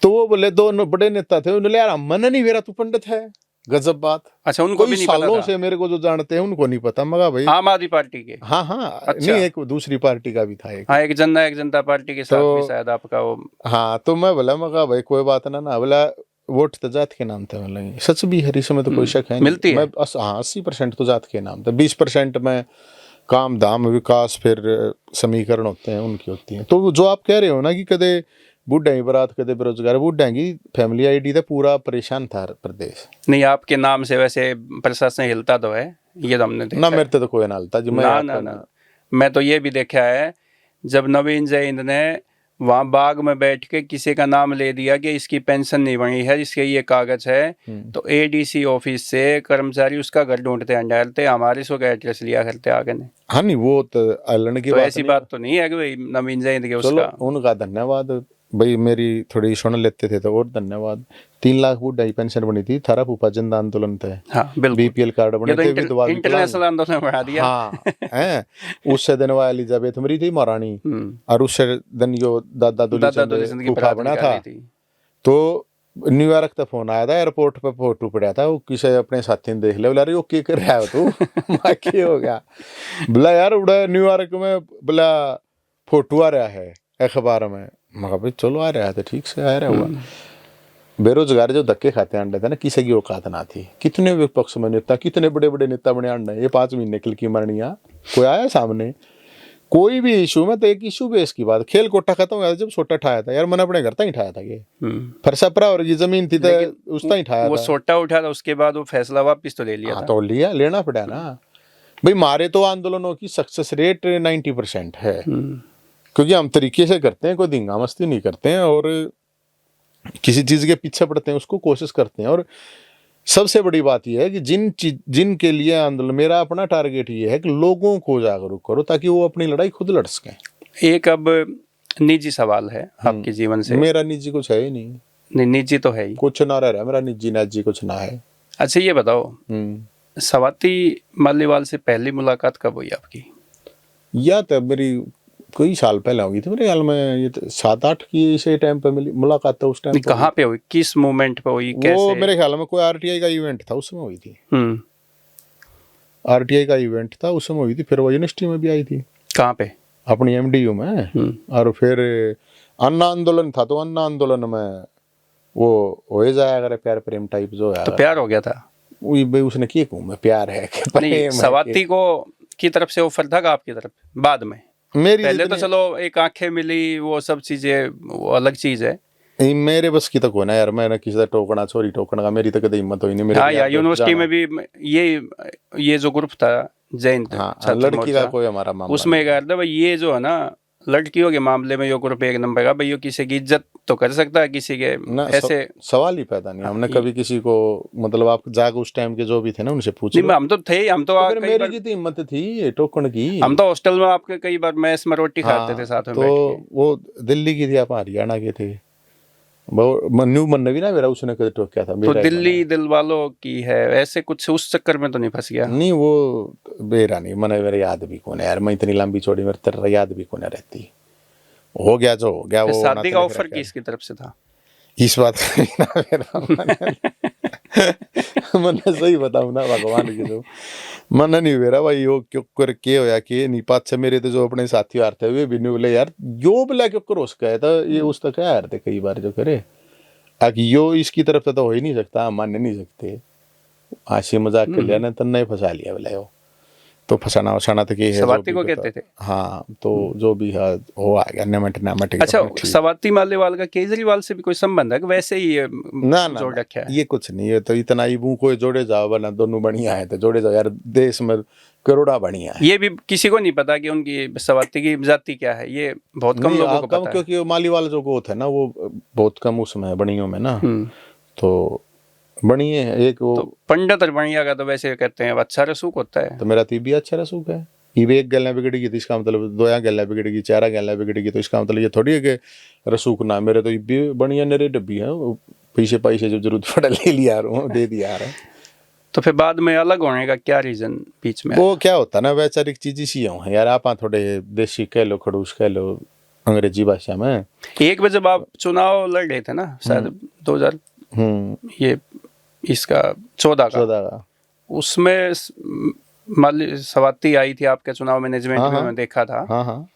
तो वो बोले, दो बड़े नेता थे, उन्होंने यार मन नहीं मेरा तू पंडित है। गजब बात। अच्छा, उनको कोई भी नहीं पता सालों था? से मेरे को जो जानते हैं उनको नहीं पता, मगर भाई आम आदमी पार्टी के? हाँ हाँ, अच्छा। नहीं एक दूसरी पार्टी का भी था एक। हाँ, एक जनता पार्टी के साथ भी तो शायद आपका वो। हाँ, तो मैं बोला, मैं कहा भाई कोई बात ना बोला, वोट तो जात के नाम थे। मतलब सच भी है, इसमें तो कोई शक है नहीं। मिलती है। मैं हाँ 80% तो जात के नाम थे, 20% में काम धाम विकास फिर समीकरण होते हैं उनकी होती हैं। तो जो आप कह रहे हो ना कि कदे बूढ़ा ही बरात कदे बेरोजगार, बूढ़ा की फैमिली आईडी तो पूरा परेशान था प्रदेश। नहीं, आपके नाम से वैसे प्रशासन हिलता तो है, ये तो हमने ना देखा मेरे तो कोई ना हलता जी, मैं ना आपका ना ना। मैं तो ये भी देखा है, जब नवीन जय हिंद ने वहाँ बाग में बैठ के किसी का नाम ले दिया कि इसकी पेंशन नहीं बनी है, जिसके ये कागज है, तो एडीसी ऑफिस से कर्मचारी उसका घर ढूंढते हैं, डालते हमारे सो का एड्रेस लिया करते आगे ने। हाँ नहीं वो तो अलन की तो बात ऐसी नहीं। बात तो नहीं है कि भाई नवीन जय हिंद के चलो उसका। उनका धन्यवाद भाई, मेरी थोड़ी सुन लेते थे तो और धन्यवाद। 3 लाख बूढ़ा ही पेंशन बनी थी, थारा फूफा जन आंदोलन थे। हाँ बिल्कुल, बीपीएल कार्ड ये बने तो थे, विधवा विकलांग। इंटरनेशनल आंदोलन बढ़ा दिया। हाँ हैं, उससे दिन वो एलिजाबेथ मरी थी महारानी, और उससे दिन जो दादा दादा दुलीचंद दुलीचंद की फूफा बारात बना निकाली था। थी। तो न्यूयॉर्क तक फोन आया था, एयरपोर्ट पे फोटो पड़ा था, वो किसी अपने साथी ने देख लिया, बोला अरे वो क्या कर रहा है तू? मैं क्या हो गया? बोला यार उड़ा न्यूयॉर्क में, बोला फोटो आ रहा है अखबार में। मैं कहा भाई चलो आ रहा है तो ठीक से आ रहा हुआ। बेरोजगार जो धक्के खाते अंडे थे ना, किसी की औकात ना थी। कितने विपक्ष में नेता, कितने बड़े बड़े नेता बने अंडे, ये 5 महीने की की मरनिया कोई आया सामने? कोई भी इशू में तो एक इशू बेस की बात, खेल कोटा खत्म हो गया जब सोटा ठाया था यार, मैंने अपने घर तक ही ठाया था ये फरसपरा, और ये जमीन थी तो उस तक ही ठाया वो था। सोटा उठा था, उसके बाद वो फैसला वापिस तो ले लिया हाँ था। तो लिया, लेना पड़ा ना भाई। मारे तो आंदोलनों की सक्सेस रेट 90% है, क्योंकि हम तरीके से करते हैं, कोई धींगा मस्ती नहीं करते हैं, और किसी चीज के पीछे पड़ते हैं उसको कोशिश करते हैं। और सबसे बड़ी बात यह है कि जिनके लिए आंदोलन, मेरा अपना टारगेट ये है कि लोगों को जागरूक करो ताकि वो अपनी लड़ाई खुद लड़ सकें। एक अब निजी सवाल है आपके जीवन से। मेरा निजी कुछ है ही नहीं। नहीं, निजी तो है ही, कुछ ना रह रहा मेरा निजी नाजी कुछ ना है। अच्छा ये बताओ, स्वाति मालीवाल से पहली मुलाकात कब हुई आपकी? या तो मेरी कई साल पहले हुई थी, मेरे ख्याल में ये 7-8 की इसे टाइम पे मिली मुलाकात था। उस टाइम कहाँ पे हुई, किस मोमेंट पे हुई, कैसे? वो मेरे ख्याल में कोई आरटीआई का इवेंट था, उसमें हुई थी। आरटीआई का इवेंट था, उसमें हुई थी। फिर वो यूनिवर्सिटी में भी आई थी। कहाँ पे? अपनी एमडीयू में। और फिर अन्ना आंदोलन था, तो अन्ना आंदोलन में वो हो जाया करे प्यार प्रेम टाइप जो है। तो प्यार हो गया था? वही भाई उसने किए कहूँ मैं, प्यार है कि प्रेम है कि- स्वाति को की तरफ से ऑफर था आपकी तरफ बाद में? मेरी पहले तो चलो एक आंखें मिली, वो सब चीजें वो अलग चीज है। मेरे बस की तो कोई ना यार, मैंने किसी टोकना छोरी टोकना का मेरी तो कभी हिम्मत हुई नहीं। मेरे हाँ यार, यूनिवर्सिटी में भी ये जो ग्रुप था जैन हाँ, लड़की का कोई हमारा मामला उसमें कहा था भाई, ये जो है ना लड़कियों के मामले में ये ग्रुप एक नंबर का भाई, किसी की इज्जत तो कर सकता है, किसी के ऐसे सवाल ही पैदा नहीं। हमने कभी किसी को, मतलब आप जाग उस टाइम के जो भी थे ना उनसे पूछ लो। हम तो थे, हम तो मेरी की तो हिम्मत थी टोकन की। हम तो हॉस्टल में आपके कई बार मैस में रोटी खाते थे साथ में तो वो दिल्ली की थी, आप हरियाणा के थे। मन्नू मन्नू भी ना मेरा, उसने कभी टोका था। तो दिल्ली दिल वालों की है, ऐसे कुछ उस चक्कर में तो नहीं फंस गया? नहीं वो मेरा नहीं, मैंने मेरे याद भी कौन है यार, मैं इतनी लंबी चौड़ी मेरे तेरा याद भी कौन रहती। हो गया जो हो गया। वो शादी का ऑफर किसकी तरफ से था? इस बात का भी ना मेरा मैंने सही बताऊं ना भगवान की तो मन नहीं मेरा भाई यो क्यों कर के होया कि नहीं पाछे मेरे तो जो अपने साथी यार थे वे भी नहीं बोले यार यो बोला क्यों कर उसका है तो ये उस तक क्या यार थे कई बार जो करे आगे यो इसकी तरफ से तो हो ही नहीं सकता हम मान नहीं सकते हास्य मजाक कर लिया ना तो नहीं फंसा लिया बोला यो तो फंसाना वसाना तो है सवाती को कहते थे। हाँ तो जो भी है हो आ गया नमट अच्छा, सवाती मालेवाल का केजरीवाल से भी कोई संबंध है कि वैसे ही ना जोड़ रखा है? ये कुछ नहीं है तो इतना ही वो कोई जोड़े जाओ वरना दोनों बढ़िया है तो जोड़े जाओ यार देश में करोड़ा बढ़िया है। ये भी किसी को नहीं पता कि उनकी सवाती की जाति क्या है, ये बहुत कम लोगों को पता है क्योंकि मालीवाल जो गोत है ना वो बहुत कम उसमें बणियों में ना तो बढ़िया है एक वो तो पंडित और बढ़िया का तो वैसे कहते हैं अच्छा रसूख होता है, तो मेरा तो भी अच्छा रसूख है। ये एक गल्ला बिगड़ेगी तो इसका मतलब दो गल्ला बिगड़ेगी चारा गल्ला बिगड़ेगी तो इसका मतलब ये थोड़ी है कि रसूख ना मेरे तो भी बढ़िया नरे डब्बी है पैसे पैसे जब जरूरत पड़ा ले लिया दे दिया रहा। तो फिर बाद में अलग होने का क्या रीजन बीच में? वो क्या होता ना वैचारिक चीज इसी है यार आप थोड़े देसी कह लो खड़ूस कह लो अंग्रेजी भाषा में। एक बार जब आप चुनाव लड़ रहे थे ना शायद 2000 ये इसका 14 का उसमें सवाती आई थी आपके चुनाव मैनेजमेंट में मैं देखा था। हाँ।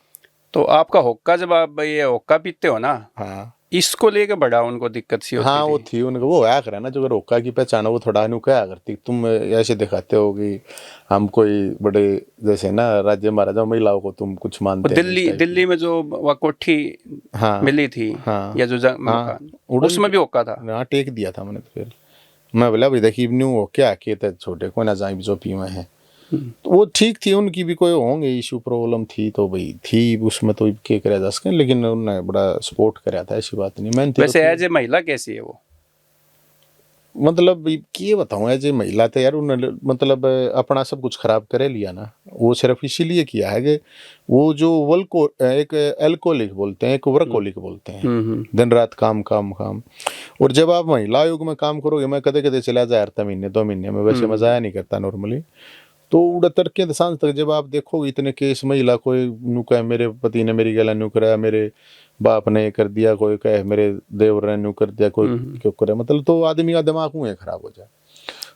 तो आपका हुक्का जब आप ये हुक्का पीते हो ना हाँ इसको लेके बड़ा उनको दिक्कत सी होती हाँ थी। वो थी उनको वो आया करे ना जो अगर हुक्का की पहचान वो थोड़ा नु क्या करती तुम ऐसे दिखाते हो कि हम कोई बड़े जैसे ना राज्य महाराजा महिलाओं को तुम कुछ मानते दिल्ली में जो वह कोठी मिली थी या जो मकान उसमें भी हुक्का था। हाँ टेक दिया था मैंने तो फिर मैं बोला भाई देखिए न्यू हो क्या कहते छोटे को ना जाए जो पी में है तो वो ठीक थी उनकी भी कोई होंगे इशू प्रॉब्लम थी तो भाई थी उसमें तो क्या करा जा सके लेकिन उन्होंने बड़ा सपोर्ट कराया था ऐसी बात नहीं। मैं वैसे एज ए महिला कैसी है वो मतलब क्या बताऊं एज ए महिला तो यार उन्होंने मतलब अपना सब कुछ खराब करे लिया ना वो सिर्फ इसीलिए किया है कि वो जो एक एल्कोहलिक बोलते हैं एक वर्कोलिक बोलते हैं दिन रात काम काम काम और जब आप महिला आयोग में काम करोगे मैं कदे कदे चला जाए हर महीने 2 महीने में वैसे मजा आया नहीं करता नॉर्मली तो उड़तर के सांस तक जब आप देखोगे इतने केस महिला कोई नु कहे मेरे पति ने मेरी गला न्यू कराया मेरे बाप ने कर दिया कोई कहे मेरे देवर ने न्यू कर दिया कोई क्यों करे मतलब तो आदमी का दिमाग मुँह खराब हो जाए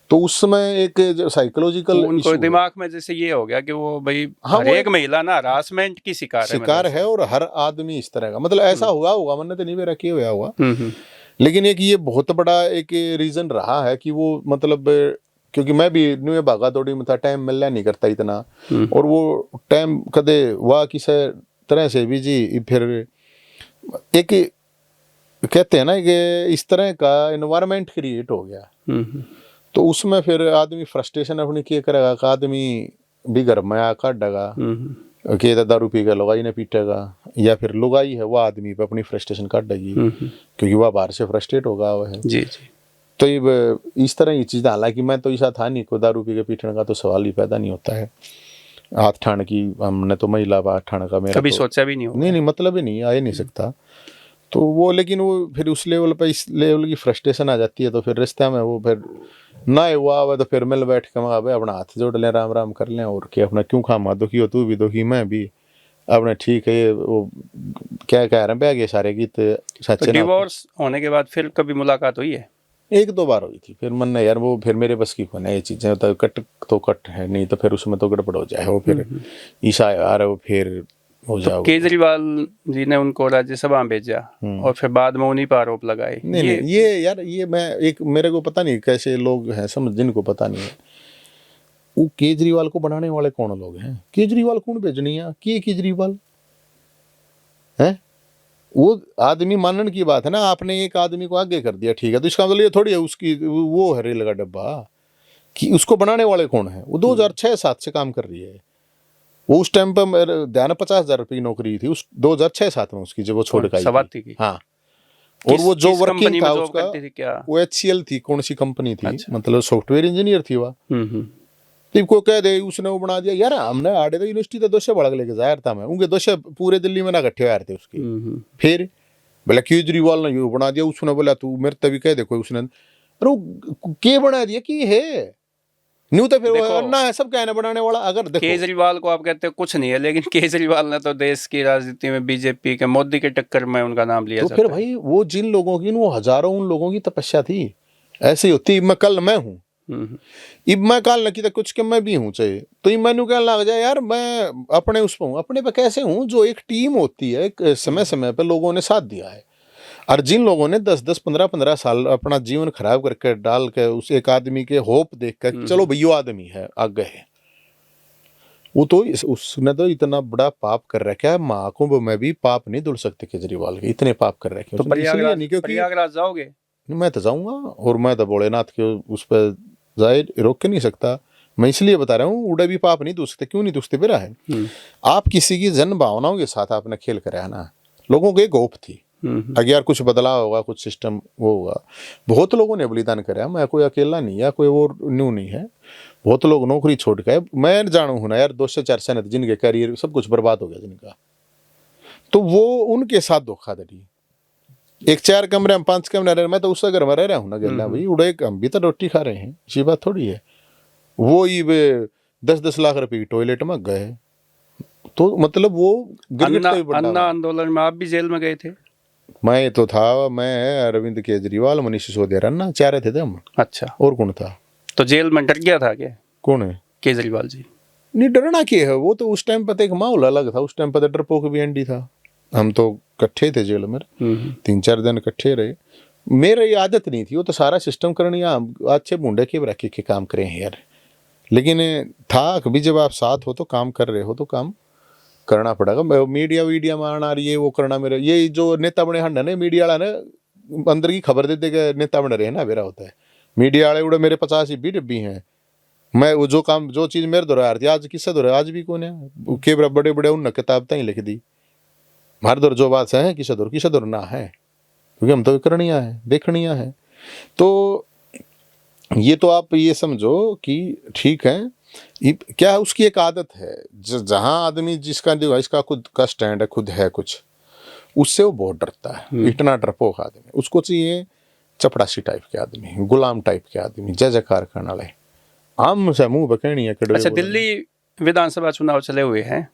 तो उसमें एक जो साइकोलॉजिकल उनको दिमाग में जैसे ये हो गया कि वो भाई हर एक महिला ना हरासमेंट की शिकार है और हर आदमी इस तरह का मतलब ऐसा हुआ होगा मैंने तो नहीं मेरा क्या हुआ होगा लेकिन एक ये बहुत बड़ा एक रीजन रहा है कि वो मतलब क्योंकि मैं भी न्यू भागा दौड़ी में था टाइम मिलना नहीं करता इतना और वो टाइम कदे वाह किसी तरह से भी जी फिर एक कहते हैं ना कि इस तरह का एनवायरनमेंट क्रिएट हो गया तो उसमें फिर आदमी फ्रस्ट्रेशन अपनी क्या करेगा कि आदमी भी घर में आ काटेगा कि दारू पी कर लुगाई ने पीटेगा या फिर लुगाई है वह आदमी पे अपनी फ्रस्ट्रेशन काटेगी क्योंकि वह बाहर से फ्रस्ट्रेट होगा वह है जी जी तो ये इस तरह की चीज़ हालांकि मैं तो ऐसा था नहीं को दारू पी के पीटने का तो सवाल ही पैदा नहीं होता है हाथ ठाण की हमने तो महिला हाथ ठाण का मेरा कभी तो, सोचा भी नहीं होगा नहीं मतलब ही नहीं आ ही नहीं सकता तो वो लेकिन वो फिर उस लेवल पर इस लेवल की फ्रस्ट्रेशन आ जाती है तो फिर रिश्ते में वो फिर ना हुआ हुआ तो फिर मिल बैठ के भाई अपना हाथ जोड़ लें राम राम कर लें और क्या अपना क्यों खामा दुखी हो तू भी दुखी मैं भी अपने ठीक है वो क्या कह रहे हैं सारे गीत सच्चे डिवोर्स होने के बाद फिर कभी मुलाकात हुई है 1-2 बार हुई थी फिर मन यार वो फिर मेरे बस की कोने ये चीजें तो कट है नहीं तो फिर उसमें तो गड़बड़ हो जाए वो फिर ईसा आ रहा वो फिर हो जाओ। केजरीवाल जी ने उनको राज्यसभा में भेजा और फिर बाद में उन्हीं पर आरोप लगाए। नहीं ये यार ये मैं एक मेरे को पता नहीं कैसे लोग हैं समझ जिनको पता नहीं है वो केजरीवाल को बनाने वाले कौन लोग हैं केजरीवाल कौन भेजनी है कि केजरीवाल है वो आदमी मानने की बात है ना आपने एक आदमी को आगे कर दिया ठीक है तो इसका मतलब ये थोड़ी है उसकी वो है रेल का डब्बा कि उसको बनाने वाले कौन है वो 2006-7 से काम कर रही है वो उस टाइम पर ध्यान 50,000 रुपये की नौकरी थी उस 2006-7 में उसकी जब वो छोड़ गई हाँ और वो जो वर्किंग था उसका वो HCL थी कौन सी कंपनी थी मतलब सॉफ्टवेयर इंजीनियर थी वह को कह दे उसने वो बना दिया यार हमने आड़े तो यूनिवर्सिटी तो दोषे बढ़ लेके जाहिर था मैं उनके दोषे पूरे दिल्ली में ना इकट्ठे आए थे उसके फिर बोला केजरीवाल ने यू बना दिया उसने बोला तू मेरे तभी कह दे कोई उसने अरे के बना दिया कि है न्यू तो फिर वो देखो, अन्ना है सब कहने बनाने वाला। अगर देखो केजरीवाल को आप कहते हो कुछ नहीं है, लेकिन केजरीवाल ने तो देश की राजनीति में बीजेपी के मोदी के टक्कर में उनका नाम लिया तो जाता फिर है। भाई वो जिन लोगों की वो हजारों उन लोगों की तपस्या थी, ऐसी होती मैं कल मैं हूँ, हम्म, इब मैं काल न की कुछ के मैं भी हूँ चाहिए, तो ये मैनू कहने लग जाए यार मैं अपने उस पर हूँ, अपने पे कैसे हूँ? जो एक टीम होती है, एक समय समय पे लोगों ने साथ दिया है, और जिन लोगों ने 10-10 15-15 साल अपना जीवन खराब करके डाल के उस एक आदमी के होप देख कर चलो भैया आदमी है आगे है, वो तो उसने तो इतना बड़ा पाप कर रखा है, महाकुंभ में भी पाप नहीं धुल सकते केजरीवाल के, इतने पाप कर रखे तो उसने, इसलिए नहीं प्रयागराज क्योंकि प्रयागराज जाओगे? मैं तो जाऊंगा, और मैं तो भोलेनाथ के उस पर जाए रोक के नहीं सकता। मैं इसलिए बता रहा हूँ उड़े भी पाप नहीं धुल सकते। क्यों नहीं धुलते बेरा है, आप किसी की जन भावनाओं के साथ आपने खेल कराया है ना, लोगों को एक होप थी अगर यार कुछ बदलाव होगा, कुछ सिस्टम वो होगा। बहुत लोगों ने बलिदान कराया, मैं कोई अकेला नहीं है, कोई और न्यू नहीं है, बहुत लोग नौकरी छोड़ के, मैं जानू हूं ना यार 2 से 4 साल जिनके करियर सब कुछ बर्बाद हो गया जिनका, तो वो उनके साथ धोखाधड़ी। एक 4 कमरे में 5 कमरे रह, मैं तो उससे घर में रह रहा हूँ ना गेला भाई, उड़े हम भी तो रोटी खा रहे हैं, ऐसी बात थोड़ी है। वो ही 10-10 लाख रुपए की टॉयलेट में गए, तो मतलब वो गिरगिट का भी बड़ा अन्ना हुआ। आंदोलन में आप भी जेल में गए थे? मैं तो था, मैं अरविंद केजरीवाल मनीष सिसोदिया रन्ना 4 थे हम। अच्छा, और कौन था? तो जेल में डर गया था क्या कौन है? केजरीवाल जी? नहीं डरना क्या है, वो तो उस टाइम पर एक माहौल अलग था, उस टाइम पर डरपोक भी एंडी था। हम तो इकट्ठे थे जेल में, 3-4 दिन इकट्ठे रहे। मेरे ये आदत नहीं थी, वो तो सारा सिस्टम करनी अच्छे बूढ़े के रखे के काम करें हैं यार, लेकिन था कभी जब आप साथ हो तो काम कर रहे हो तो काम करना पड़ेगा। मीडिया वीडिया में आना ये वो करना, मेरे ये जो नेता बने हंडा ने मीडिया वाला ने अंदर की खबर देते के नेता बने रहे ना, मेरा होता है मीडिया वाले उड़े मेरे 50 ही डब्बी हैं। मैं वो जो काम जो चीज़ मेरे दौरा थी आज किससे दौरा, आज भी कौन है के बड़े बड़े उन किताब ही लिख दी हमारे दौर जो बात है किसे दौर ना है, क्योंकि हम तो करनिया है देखनिया है। तो ये तो आप ये समझो कि ठीक है, क्या है उसकी एक आदत है, जहां आदमी जिसका जो इसका खुद का स्टैंड है, खुद है कुछ, उससे वो बहुत डरता है। इतना डरपोक आदमी, उसको चाहिए चपड़ासी टाइप के आदमी, गुलाम टाइप के आदमी, जय जयकार करने वाले, आम से मुंह बकैनी है। अच्छा, दिल्ली विधानसभा चुनाव चले हुए हैं,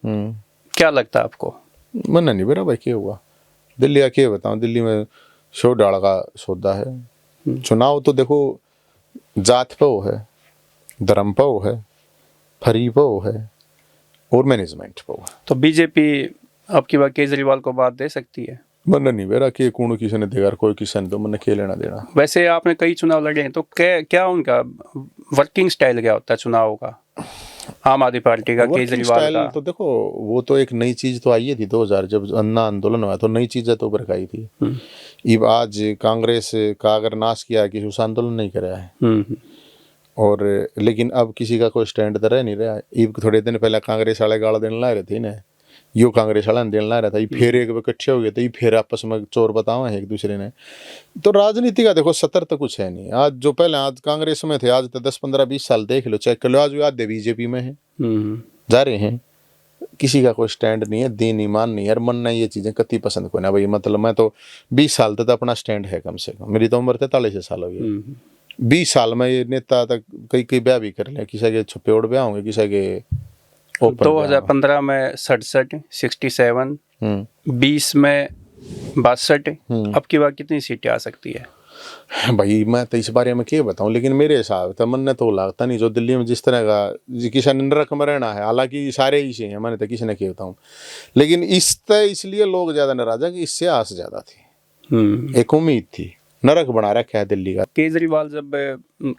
क्या लगता है आपको? मन नहीं बेरा भाई क्या हुआ दिल्ली का, क्या बताऊं, दिल्ली में शो डाल का सौदा है। चुनाव तो देखो जात पे वो है, धर्म पे वो है, फरी पे वो है, और मैनेजमेंट पे वो है। तो बीजेपी अब की बार केजरीवाल को बात दे सकती है? मन नहीं बेरा कि कौन किसी ने देगा, कोई किसी ने, तो मन के लेना देना। वैसे आपने कई चुनाव लड़े हैं, तो क्या उनका वर्किंग स्टाइल क्या होता है चुनाव का, आम आदमी पार्टी का, केजरीवाल का? तो देखो वो तो एक नई चीज तो आई थी 2000 जब अन्ना आंदोलन हुआ, तो नई चीजें तो उभर आई थी। अब आज कांग्रेस का अगर नाश किया कि उस आंदोलन नहीं कराया है, और लेकिन अब किसी का कोई स्टैंड तो रह नहीं रहा। अब थोड़े दिन पहले कांग्रेस वाले गाला देने ला रहे थे ना, यो कांग्रेस वाला देने ला रहा था, फिर एक इकट्ठे हो गए थे, फिर आपस में चोर बताओ है एक दूसरे ने। तो राजनीति का देखो सतर तो कुछ है नहीं। आज जो पहले आज कांग्रेस में थे, आज तो 10-15-20 साल देख लो, चेक कर लो, आज आधे बीजेपी में है, जा रहे हैं। किसी का कोई स्टैंड नहीं है, दीन ईमान नहीं है, मन नहीं, ये चीजें कति पसंद को ना भाई। मतलब मैं तो 20 साल तक अपना स्टैंड है कम से कम, मेरी तो उम्र 43 साल हो गई। 20 साल में ये नेता तक कई ब्याह भी कर ले, किसी के छुपे उड़ ब्याह होंगे, किसी के 2015 में 67, 20 में 62, अब की बार कितनी सीटें आ सकती है? भाई मैं तो इस बारे में क्या बताऊं, लेकिन मेरे हिसाब से मन तो लगता नहीं जो दिल्ली में जिस तरह का किसी ने नरक में रहना है, हालांकि सारे ही से हैं, मैंने तो किसी ने क्या बताऊं, लेकिन इसलिए लोग ज्यादा नाराज है कि इससे आस ज्यादा थी, एक उम्मीद थी। नरक बना रखा है दिल्ली का। केजरीवाल जब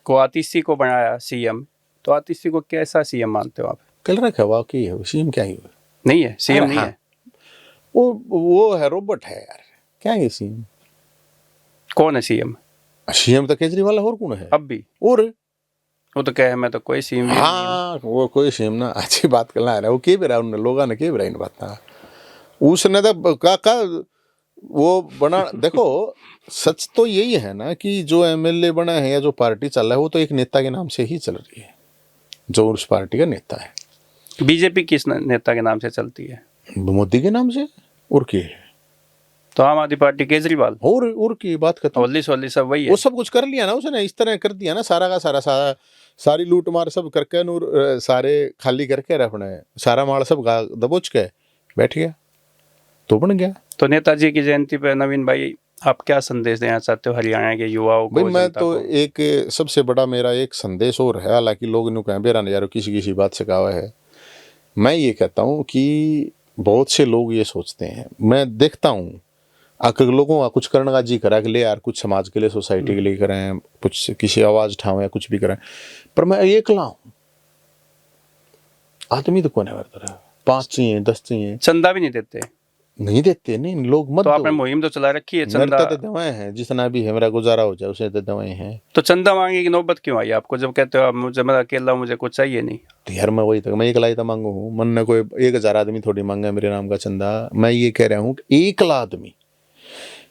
को आतिशी को बनाया सीएम, तो आतिशी को कैसा सीएम मानते हो आप? कल रखा हुआ की है सीएम, क्या ही नहीं है सीएम, नहीं है वो है रोबोट है यार, क्या है सीएम? कौन है सीएम? सीएम तो केजरीवाल है, और कौन है अब भी? और वो तो कहे मैं तो कोई सीएम नहीं। हाँ वो कोई सीएम ना, अच्छी बात करना है वो के भी रहा, उन लोगों ने के भी रहा इन बात, उसने तो का वो बना। देखो सच तो यही है ना कि जो एमएलए बना है या जो पार्टी चल रहा है, वो तो एक नेता के नाम से ही चल रही है, जो उस पार्टी का नेता है। बीजेपी किस नेता के नाम से चलती है? मोदी के नाम से, और क्या है? तो आम आदमी पार्टी केजरीवाल और की बात करता हूँ, ओली सब वही है। वो सब कुछ कर लिया ना उसने, इस तरह कर दिया ना, सारा का सारा सारी लूट मार सब करके नूर सारे खाली करके अपने सारा माल सब दबोच के बैठ गया, तो बन गया। तो नेताजी की जयंती पे नवीन भाई आप क्या संदेश देना चाहते हो हरियाणा के युवाओं को, भाई मैं जनता तो को? एक सबसे बड़ा मेरा एक संदेश और है, हालांकि लोग नु कहें बेरा यारो किसी किसी बात से कहा है, मैं ये कहता हूँ कि बहुत से लोग ये सोचते हैं, मैं देखता हूँ अगर लोगों का कुछ करने का जी करा कि ले यार कुछ समाज के लिए सोसाइटी के लिए करें, कुछ किसी आवाज उठाओ या कुछ भी करें, पर मैं एकला हूँ, आदमी तो कौन है, 5 चाहिए 10 चाहिए, चंदा भी नहीं देते? नहीं देते, नहीं लोग मत तो दो। आपने मुहिम तो चला रखी है, मेरे चंदा तो दवाएं हैं, जितना भी है मेरा गुजारा हो जाए उसे तो दवाएं हैं। तो चंदा मांगने की नौबत क्यों आई आपको, जब कहते हो आप मुझे, मैं अकेला, मुझे कुछ चाहिए नहीं? तो यार मैं वही तक मैं एकला ही तो मांगू हूँ, मन ने कोई 1000 आदमी थोड़ी मांगा मेरे नाम का चंदा। मैं ये कह रहा हूँ कि एकला आदमी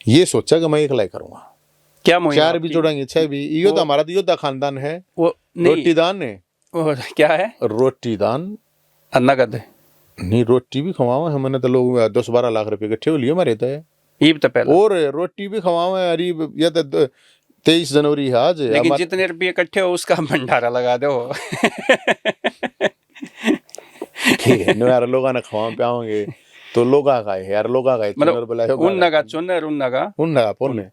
ये सोचा कि मैं एकला ही करूंगा, क्या मुहिम 4 भी आपकी? जोड़ेंगे 6 भी, यो तो वो- हमारा तो योद्धा खानदान है। वो नहीं, रोटी दान है, वो क्या है? रोटी दान नगद नहीं, रोटी भी खवाओ है, मैंने तो लोग 10-12 लाख रुपए इकट्ठे हो लिए हमारे तो, ईब तो पहले, और रोटी भी खवाओ है। अरे ये तो 23 जनवरी है आज, लेकिन जितने रुपये इकट्ठे हो उसका भंडारा लगा दो। ठीक है यार, लोग ने खवा पाओगे तो लोगा का है यार, लोगा का मतलब उन नगा चुनर उन नगा पुण्य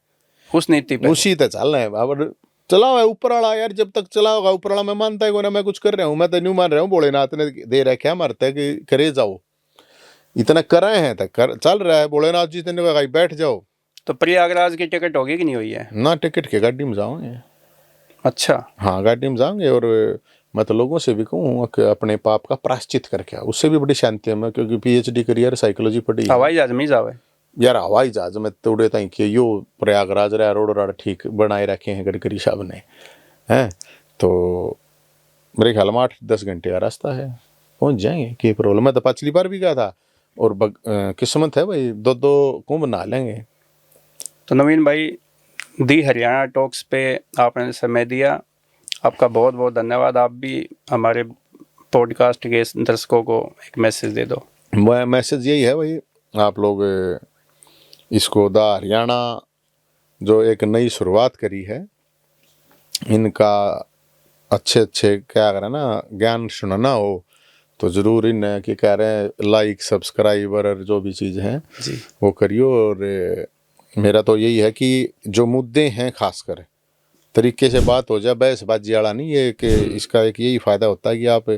उस नीति पे उसी तो चलना है। अब चलाओ है ऊपर वाला यार, जब तक चलाओगा ऊपर वाला, मैं मानता है ना मैं कुछ कर रहा हूँ, मैं तो नहीं मान रहा हूँ, भोलेनाथ ने दे रखा है मरता है कि करे जाओ, इतना कर रहे हैं तक कर चल रहा है, भोलेनाथ जी ने कहा बैठ जाओ। तो प्रयागराज की टिकट होगी कि नहीं हुई है? ना टिकट के गाड़ी में जाओगे? अच्छा, हाँ गाड़ी में जाएंगे, और मैं तो लोगों से भी कहूँ कि अपने पाप का प्रायश्चित करके आओ, उससे भी बड़ी शांति है। मैं क्योंकि PhD करियर साइकोलॉजी पढ़ी है। हवाई जहाज में ही जावे यार हवाई जहाज में तोड़े तई कि यो प्रयागराज रहा रोड राड ठीक बनाए रखे हैं गडकरी साहब ने, हैं तो मेरे ख्याल में 8-10 घंटे का रास्ता है, पहुंच जाएंगे, क्या प्रॉब्लम। मैं तो पिछली बार भी गया था, और किस्मत है भाई, 2-2 कुंभ नहा लेंगे। तो नवीन भाई, दी हरियाणा टॉक्स पे आपने समय दिया, आपका बहुत बहुत धन्यवाद। आप भी हमारे पॉडकास्ट के दर्शकों को एक मैसेज दे दो। मैसेज यही है भाई, आप लोग इसको द हरियाणा जो एक नई शुरुआत करी है, इनका अच्छे क्या करें ना, ज्ञान सुनाना हो तो ज़रूर इन कि कह रहे हैं लाइक सब्सक्राइबर और जो भी चीज़ हैं जी, वो करियो। और मेरा तो यही है कि जो मुद्दे हैं खासकर तरीके से बात हो जाए, बहसबाजी वाला नहीं, ये कि इसका एक यही फायदा होता है कि आप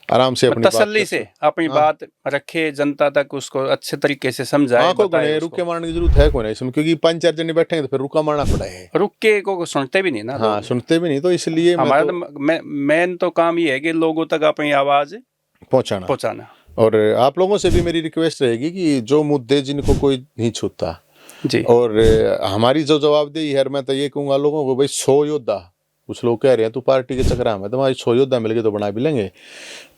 आराम से अपनी तसल्ली से अपनी बात रखे, जनता तक उसको अच्छे तरीके से समझाए, बताए उसको। रुके मारने की जरूरत है कोई नहीं इसमें, क्योंकि 5-4 जने बैठेंगे तो फिर रुका मारना पड़ा है, रुक के को सुनते भी नहीं ना हाँ लोग। सुनते भी नहीं, तो इसलिए हमारा तो मेन तो काम ये है कि लोगों तक अपनी आवाज पहुंचाना। और आप लोगों से भी मेरी रिक्वेस्ट रहेगी कि जो मुद्दे जिनको कोई नहीं छूता जी, और हमारी जो जवाबदेही है, मैं तो ये कहूँगा लोगों को भाई 100 योद्धा, कुछ लोग कह रहे हैं तू पार्टी के चक्कर में, तुम्हारी 100 योद्धा मिल गए तो बना भी लेंगे।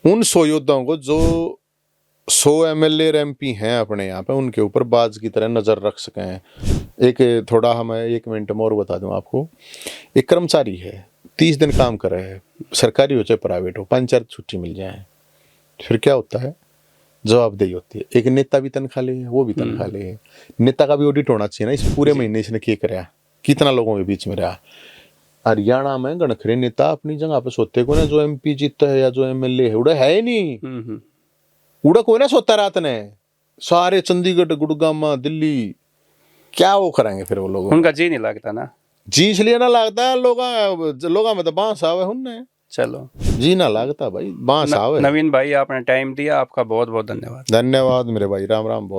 उन 100 योद्धाओं को जो 100 MLA और MP हैं अपने यहाँ पे, उनके ऊपर बाज की तरह नज़र रख सकें। एक थोड़ा हमें 1 मिनट में और बता दूँ आपको, एक कर्मचारी है 30 दिन काम कर रहे हैं, सरकारी हो चाहे प्राइवेट हो, 5-4 छुट्टी मिल जाए, फिर क्या होता है, जवाबदेही होती है। एक नेता भी तनख्वाह ले, वो भी तनख्वाह ले, नेता का भी ऑडिट होना चाहिए ना, इस पूरे महीने इसने क्या कराया, कितना लोगों के बीच में रहा। हरियाणा में गणखरे नेता अपनी जगह पे सोते को ना, जो MP जीतता है या जो MLA है उड़ा है ही नहीं, उड़ा कोई ना सोता रात ने, सारे चंडीगढ़ गुड़गांव दिल्ली, क्या वो करेंगे फिर वो लोग, उनका जी नहीं लगता ना, जी इसलिए ना लगता है, लोगा में तो बांस आवे उनने, चलो जी ना लगता भाई, बांस आवे। नवीन भाई आपने टाइम दिया, आपका बहुत बहुत धन्यवाद। धन्यवाद मेरे भाई, राम राम।